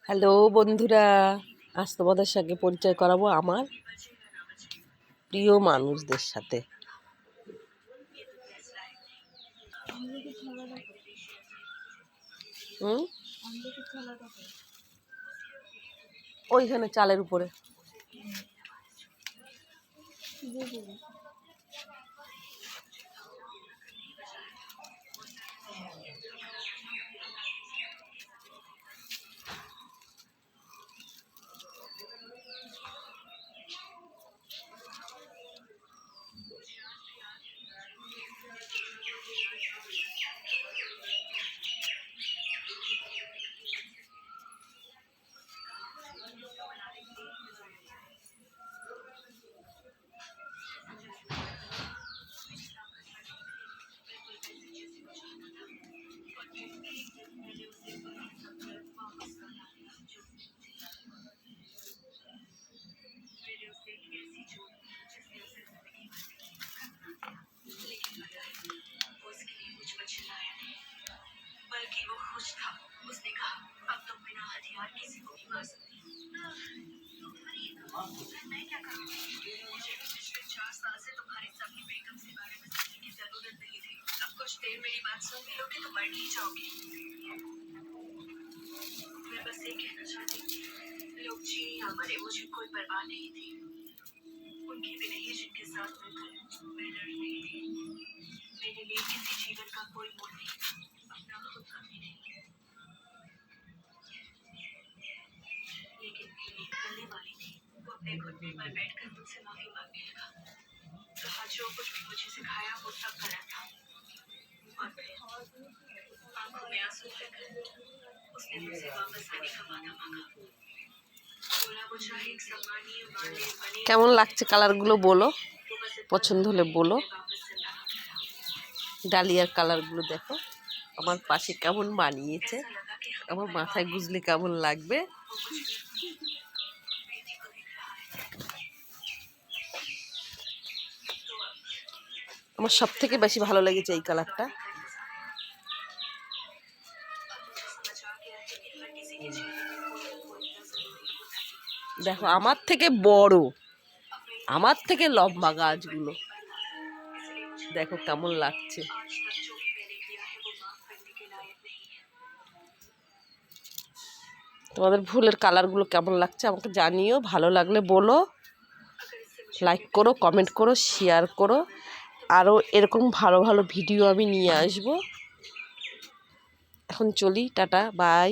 Hello বন্ধুরা, আজ তোমাদের সঙ্গে পরিচয় করাবো আমার প্রিয় মানুষদের সাথে। ওইখানে চালের উপরে। बल्कि वो खुश था। उसने कहा, अब तुम बिना हथियार किसी को भी मार सकती हो। मैं क्या करूँगी? मुझे पिछले 4 साल से तुम्हारी सभी बेगम के बारे में सोचने की जरूरत नहीं थी। अब कुछ देर मेरी बात सुन भी लोगे तो मर नहीं जाओगी। मैं बस ये कहना चाहती थी, लोग जी या मरे मुझे कोई परवाह नहीं थी। उनकी भी नहीं जिनके साथ मिलकर मैं लड़ रही थी। मेरे लिए किसी जीवन का कोई मोल नहीं था, अपना खुद का भी नहीं। लेकिन मेरी करने वाली थी, वो अपने घुटने पर बैठकर मुझसे माफी मांगने लगा। कहा जो कुछ भी मुझे सिखाया वो सब गलत था। और फिर आंखों में आंसू लेकर उसने मुझसे वापस आने का वादा मांगा। बोला वो चाहे एक सम्मानीय माननीय बने। কেমন লাগছে কালারগুলো বলো, পছন্দ হলে বলো। ডালিয়ার কালারগুলো দেখো আমার পাশে কেমন মানিয়েছে, আমার মাথায় গুজলে কেমন লাগবে। আমার সব থেকে বেশি ভালো লেগেছে এই কালারটা। দেখো আমার থেকে বড়, আমার থেকে লম্বা গাছগুলো দেখো কেমন লাগছে। তোমাদের ফুলের কালারগুলো কেমন লাগছে আমাকে জানিও, ভালো লাগলে বলো, লাইক করো, কমেন্ট করো, শেয়ার করো। আরও এরকম ভালো ভালো ভিডিও আমি নিয়ে আসবো। এখন চলি, টাটা, বাই।